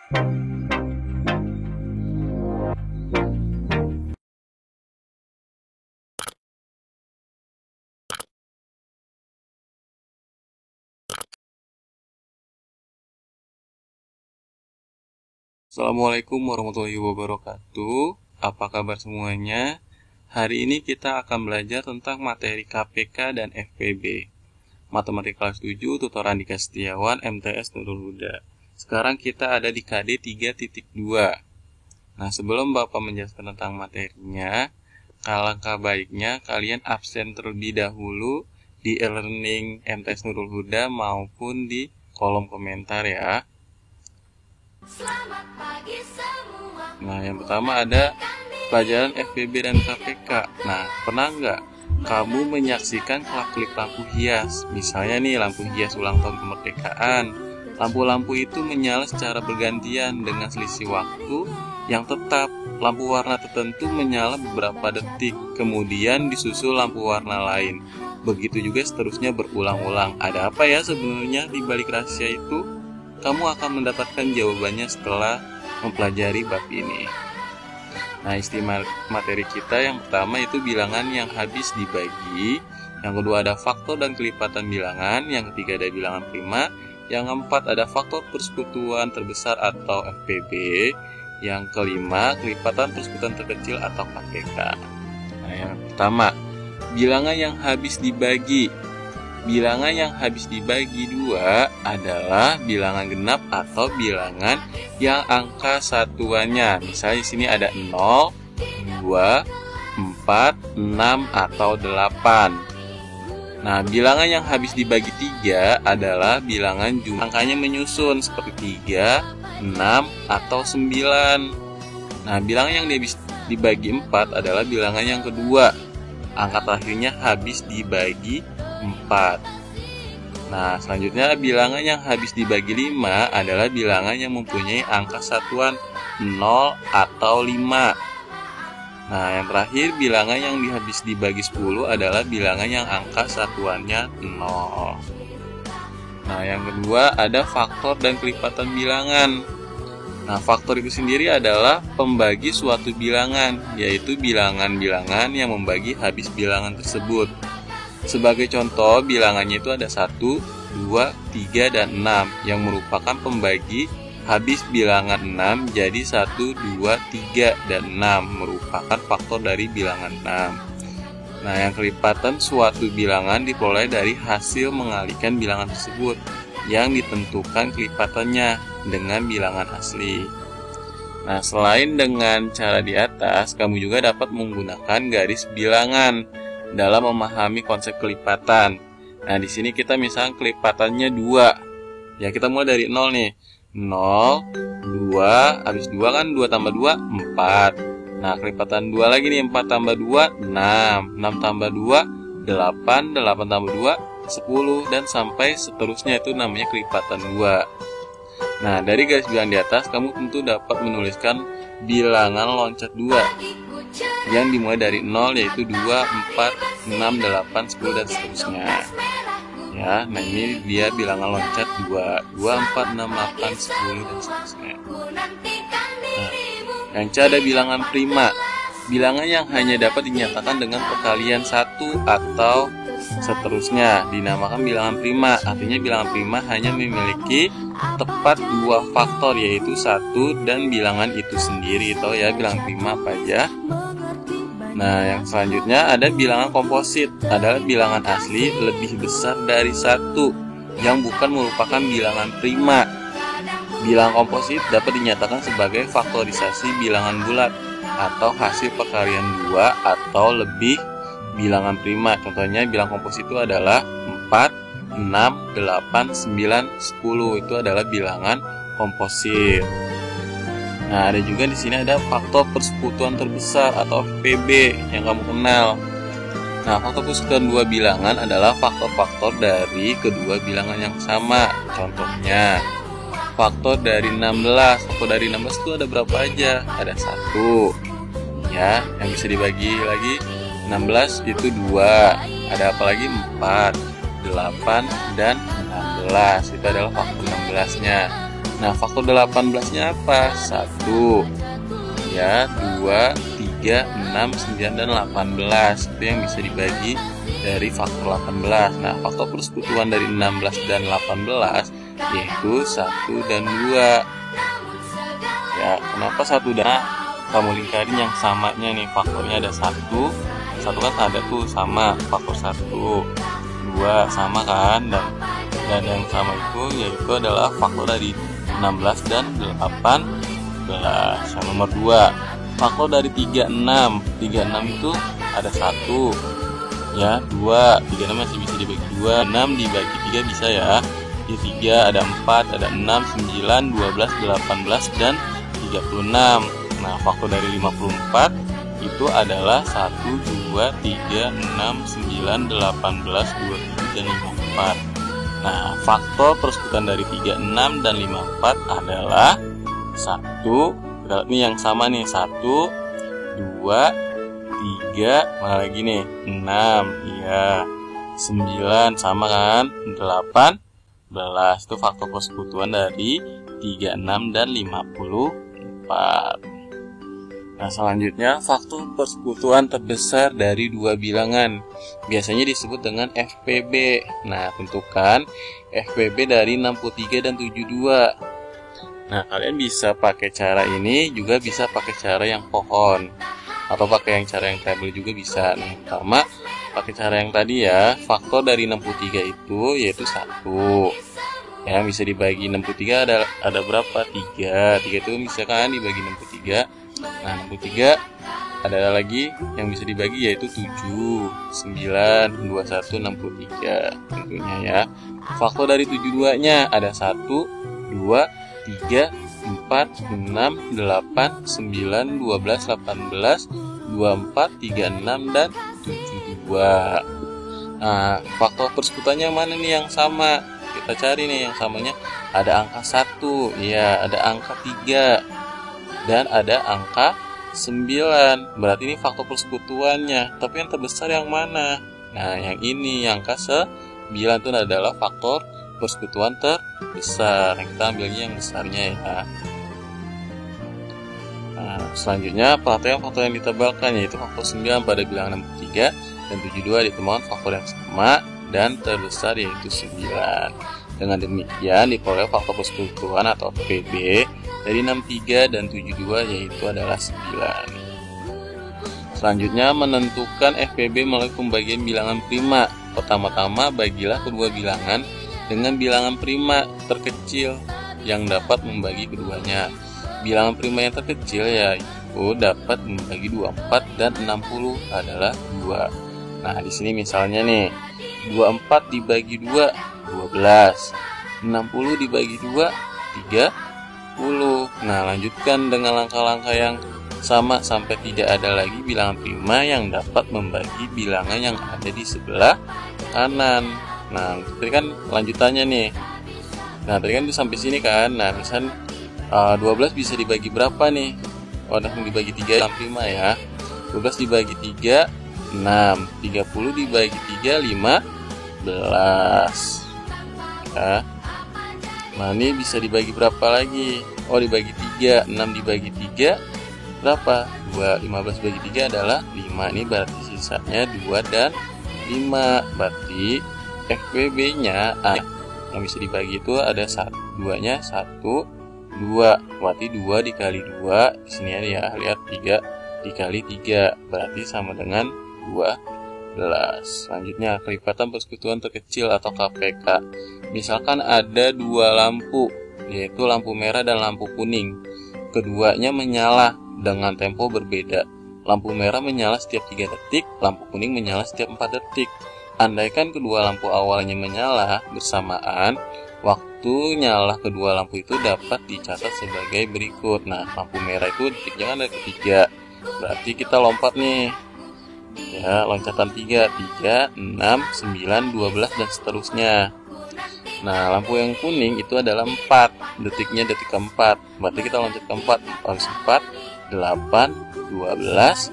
Assalamualaikum warahmatullahi wabarakatuh. Apa kabar semuanya? Hari ini kita akan belajar tentang materi KPK dan FPB. Matematika kelas 7, Tutor Andika Setiawan, MTS Nurul Huda. Sekarang kita ada di KD 3.2. Nah, sebelum Bapak menjelaskan tentang materinya, alangkah baiknya kalian absen terlebih dahulu di e-learning MTS Nurul Huda maupun di kolom komentar ya. Nah, yang pertama ada pelajaran FPB dan KPK. Nah, pernah nggak kamu menyaksikan kelap-kelip lampu hias? Misalnya nih, lampu hias ulang tahun kemerdekaan. Lampu-lampu itu menyala secara bergantian dengan selisih waktu yang tetap. Lampu warna tertentu menyala beberapa detik, kemudian disusul lampu warna lain. Begitu juga seterusnya berulang-ulang. Ada apa ya sebenarnya di balik rahasia itu? Kamu akan mendapatkan jawabannya setelah mempelajari bab ini. Nah, istimewa materi kita yang pertama itu bilangan yang habis dibagi. Yang kedua ada faktor dan kelipatan bilangan. Yang ketiga ada bilangan prima. Yang keempat ada faktor persekutuan terbesar atau FPB. Yang kelima kelipatan persekutuan terkecil atau KPK. Nah, yang pertama bilangan yang habis dibagi. Bilangan yang habis dibagi dua adalah bilangan genap atau bilangan yang angka satuannya. Misalnya di sini ada 0, 2, 4, 6 atau 8. Nah, bilangan yang habis dibagi 3 adalah bilangan jumlah angkanya menyusun seperti 3, 6 atau 9. Nah, bilangan yang habis dibagi 4 adalah bilangan yang kedua. Angka terakhirnya habis dibagi 4. Nah, selanjutnya bilangan yang habis dibagi 5 adalah bilangan yang mempunyai angka satuan 0 atau 5. Nah, yang terakhir bilangan yang habis dibagi 10 adalah bilangan yang angka satuannya 0. Nah, yang kedua ada faktor dan kelipatan bilangan. Nah, faktor itu sendiri adalah pembagi suatu bilangan, yaitu bilangan-bilangan yang membagi habis bilangan tersebut. Sebagai contoh, bilangannya itu ada 1, 2, 3, dan 6 yang merupakan pembagi habis bilangan 6 jadi 1, 2, 3, dan 6 merupakan faktor dari bilangan 6. Nah, yang kelipatan suatu bilangan diperoleh dari hasil mengalihkan bilangan tersebut yang ditentukan kelipatannya dengan bilangan asli. Nah, selain dengan cara di atas, kamu juga dapat menggunakan garis bilangan dalam memahami konsep kelipatan. Nah, di sini kita misalnya kelipatannya 2. Ya, kita mulai dari 0 nih. 0, 2, habis 2 kan 2 tambah 2, 4. Nah, kelipatan 2 lagi nih, 4 tambah 2, 6. 6 tambah 2, 8. 8 tambah 2, 10. Dan sampai seterusnya itu namanya kelipatan 2. Nah, dari garis bilangan di atas, kamu tentu dapat menuliskan bilangan loncat 2 yang dimulai dari 0, yaitu 2, 4, 6, 8, 10, dan seterusnya. Ya, nah ini dia bilangan loncat 2, 2, 4, 6, 8, 10, dan seterusnya. Nah, yang C ada bilangan prima. Bilangan yang hanya dapat dinyatakan dengan perkalian 1 atau seterusnya dinamakan bilangan prima. Artinya bilangan prima hanya memiliki tepat 2 faktor, yaitu 1 dan bilangan itu sendiri. Tahu ya bilangan prima apa aja? Nah, yang selanjutnya ada bilangan komposit. Adalah bilangan asli lebih besar dari 1 yang bukan merupakan bilangan prima. Bilangan komposit dapat dinyatakan sebagai faktorisasi bilangan bulat atau hasil perkalian 2 atau lebih bilangan prima. Contohnya bilangan komposit itu adalah 4, 6, 8, 9, 10. Itu adalah bilangan komposit. Nah, ada juga di sini ada faktor persekutuan terbesar atau FPB yang kamu kenal. Nah, faktor persekutuan dua bilangan adalah faktor-faktor dari kedua bilangan yang sama. Contohnya, faktor dari 16. Faktor dari 16 itu ada berapa aja? Ada 1. Ya, yang bisa dibagi lagi 16 itu 2. Ada apa lagi? 4, 8, dan 16. Itu adalah faktor 16-nya. Nah, faktor 18-nya apa? 1, ya, 2, 3, 6, 9, dan 18. Itu yang bisa dibagi dari faktor 18. Nah, faktor persekutuan dari 16 dan 18 yaitu 1 dan 2. Ya, kenapa 1 dan 2? Kamu lingkarin yang samanya nih, faktornya ada 1 kan ada tuh sama, faktor 1, 2 sama kan, dan yang sama itu yaitu adalah faktor dari 16 dan 18. Yang nomor 2, faktor dari 36 itu ada 1, ya, 2, 36 masih bisa dibagi 2, 6 dibagi 3 bisa ya, di 3 ada 4, ada 6, 9, 12, 18, dan 36. Nah, faktor dari 54 itu adalah 1, 2, 3, 6, 9, 18, 27, dan 54. Nah, faktor persekutuan dari 36 dan 54 adalah 1, ini yang sama nih, 1, 2, 3, mana lagi nih, 6, iya, 9 sama kan, 18. Itu faktor persekutuan dari 36 dan 54. Nah, selanjutnya faktor persekutuan terbesar dari dua bilangan biasanya disebut dengan FPB. Nah, tentukan FPB dari 63 dan 72. Nah, kalian bisa pakai cara ini, juga bisa pakai cara yang pohon, atau pakai cara yang tabel juga bisa. Nah, pertama pakai cara yang tadi ya, faktor dari 63 itu yaitu 1. Ya, bisa dibagi 63 ada berapa? 3 itu misalkan dibagi 63. Nah, 63 ada lagi yang bisa dibagi yaitu 7, 9, 21, 63 tentunya ya. Faktor dari 72-nya ada 1, 2, 3, 4, 6, 8, 9, 12, 18, 24, 36, dan 72. Nah, faktor persekutuannya mana nih yang sama? Kita cari nih yang samanya. Ada angka 1, ya, ada angka 3, dan ada angka 9. Berarti ini faktor persekutuannya. Tapi yang terbesar yang mana? Nah, yang ini, yang angka 9 itu adalah faktor persekutuan terbesar. Kita ambilnya yang besarnya ya. Nah, selanjutnya perhatikan faktor yang ditebalkan, yaitu faktor 9 pada bilangan 63 dan 72 ditemukan faktor yang sama dan terbesar yaitu 9. Dengan demikian diperoleh faktor persekutuan atau PB dari 63 dan 72 yaitu adalah 9. Selanjutnya menentukan FPB melalui pembagian bilangan prima. Pertama-tama bagilah kedua bilangan dengan bilangan prima terkecil yang dapat membagi keduanya. Bilangan prima yang terkecil yaitu dapat membagi 24 dan 60 adalah 2. Nah, di sini misalnya nih, 24 dibagi 2, 12. 60 dibagi 2, 30. Nah, lanjutkan dengan langkah-langkah yang sama sampai tidak ada lagi bilangan prima yang dapat membagi bilangan yang ada di sebelah kanan. Nah, tadi kan lanjutannya nih. Nah, tadi kan sampai sini kan. Nah, misalnya 12 bisa dibagi berapa nih? Langsung dibagi 3 bilangan prima ya. 12 dibagi 3, 6. 30 dibagi 3, 15. Ya. Nah, ini bisa dibagi berapa lagi? Oh, dibagi 3. 6 dibagi 3 berapa? 2. 15 bagi 3 adalah 5. Ini berarti sisanya 2 dan 5. Berarti FPB-nya yang bisa dibagi itu ada 2-nya 1, 2. Berarti 2 dikali 2. Di sini ya, lihat 3 dikali 3. Berarti sama dengan 12. Selanjutnya, kelipatan persekutuan terkecil atau KPK. Misalkan ada 2 lampu, yaitu lampu merah dan lampu kuning. Keduanya menyala dengan tempo berbeda. Lampu merah menyala setiap 3 detik, lampu kuning menyala setiap 4 detik. Andaikan kedua lampu awalnya menyala bersamaan, waktu nyala kedua lampu itu dapat dicatat sebagai berikut. Nah, lampu merah itu detiknya kan ada ketiga. Berarti kita lompat nih. Ya, loncatan 3, 6, 9, 12 dan seterusnya. Nah, lampu yang kuning itu adalah 4, detiknya detik keempat. Berarti kita loncat ke 4, harus 4, 8, 12,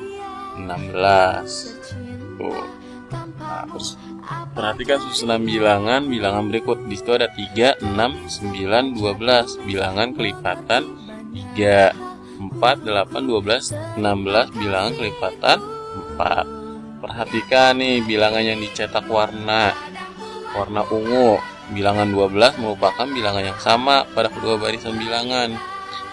16. Tuh. Nah, terus perhatikan susunan bilangan berikut. Di situ ada 3, 6, 9, 12. Bilangan kelipatan 3, 4, 8, 12, 16. Bilangan kelipatan 4. Perhatikan nih bilangan yang dicetak warna ungu. Bilangan 12 merupakan bilangan yang sama pada kedua barisan bilangan.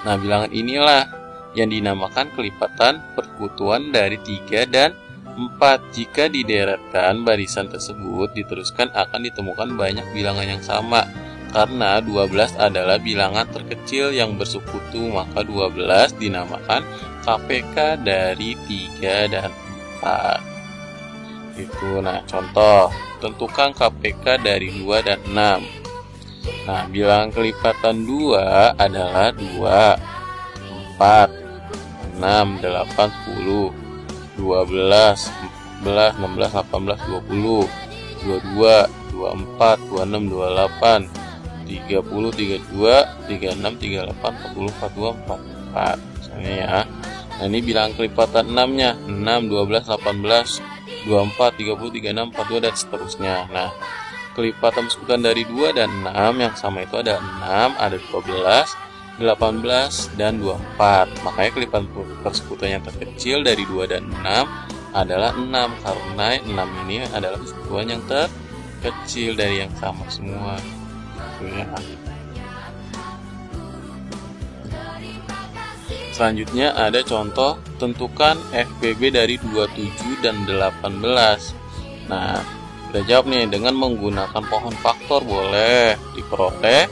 Nah, bilangan inilah yang dinamakan kelipatan persekutuan dari 3 dan 4. Jika dideretkan barisan tersebut diteruskan akan ditemukan banyak bilangan yang sama. Karena 12 adalah bilangan terkecil yang bersekutu, maka 12 dinamakan KPK dari 3 dan 4. Itu. Nah, contoh, tentukan KPK dari 2 dan 6. Nah, bilangan kelipatan 2 adalah 2, 4, 6, 8, 10, 12, 14, 16, 18, 20, 22, 24, 26, 28, 30, 32, 36, 38, 40, 42, 44. Misalnya ya. Nah, ini bilangan kelipatan 6-nya. 6, 12, 18, 24, 30, 36, 42 dan seterusnya. Nah, kelipatan persekutuan dari 2 dan 6 yang sama itu ada 6, ada 12, 18 dan 24. Makanya kelipatan persekutuan yang terkecil dari 2 dan 6 adalah 6 karena 6 ini adalah persekutuan yang terkecil dari yang sama semua. Ya. Selanjutnya ada contoh tentukan FPB dari 27 dan 18. Nah, udah jawab nih dengan menggunakan pohon faktor boleh diperoleh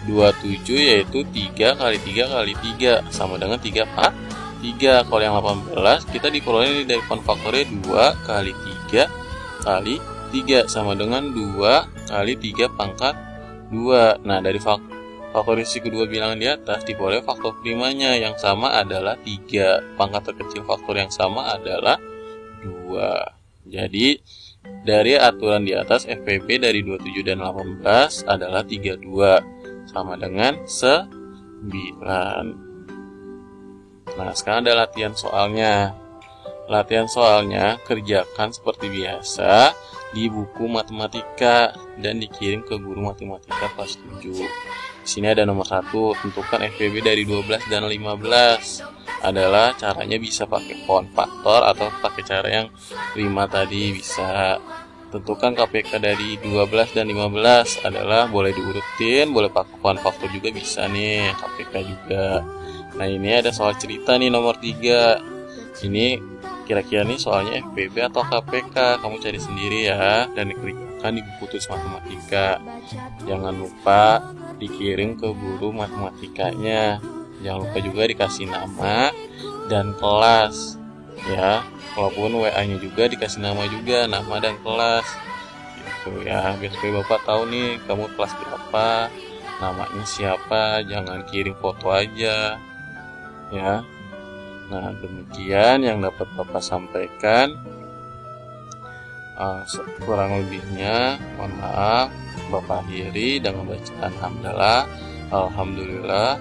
27 yaitu 3 kali 3 kali 3 sama dengan 3 per 3. Kalau yang 18 kita diperoleh dari pohon faktornya 2 kali 3 kali 3 sama dengan 2 kali 3 pangkat 2. Nah, dari faktorisasi kedua bilangan di atas diperoleh faktor primanya yang sama adalah 3. Pangkat terkecil faktor yang sama adalah 2. Jadi dari aturan di atas FPB dari 27 dan 18 adalah 32 sama dengan 9. Nah, sekarang ada latihan soalnya. Latihan soalnya kerjakan seperti biasa di buku matematika dan dikirim ke guru matematika kelas 7. Di sini ada nomor 1, tentukan FPB dari 12 dan 15. Adalah caranya bisa pakai pohon faktor atau pakai cara yang 5 tadi bisa. Tentukan KPK dari 12 dan 15 adalah boleh diurutin, boleh pakai pohon faktor juga bisa nih, KPK juga. Nah, ini ada soal cerita nih nomor 3. Ini kira-kira nih soalnya FPB atau KPK, kamu cari sendiri ya dan dikerjakan di buku tulis matematika. Jangan lupa dikirim ke guru matematikanya. Jangan lupa juga dikasih nama dan kelas ya. Walaupun WA-nya juga dikasih nama juga, nama dan kelas gitu ya, biar supaya Bapak tahu nih kamu kelas berapa, namanya siapa. Jangan kirim foto aja ya. Nah, demikian yang dapat Bapak sampaikan. Kurang lebihnya mohon maaf. Bapak akhiri dengan bacaan hamdalah. Alhamdulillah.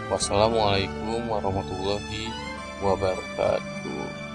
Wassalamualaikum warahmatullahi wabarakatuh.